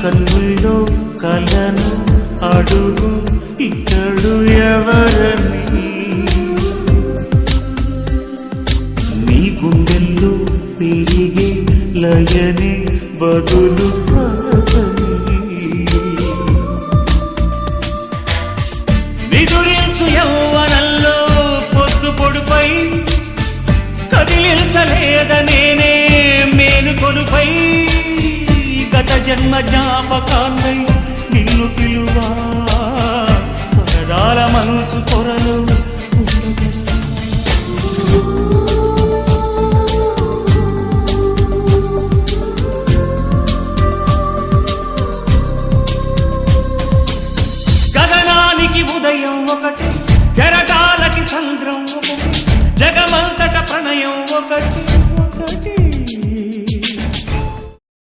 కన్నుల్లో కలను అడుగు ఇతడు ఎవరని నీ గుండెల్లో తిరిగే లయనే బదులు నిదురించు యౌవనంలో పొద్దు పొడుపై కదిలించలేదనేనే మేలుకొలుపై గత జన్మ జ్ఞాపకాన్నై నిన్ను పిలువా పరదాల మనసు కొర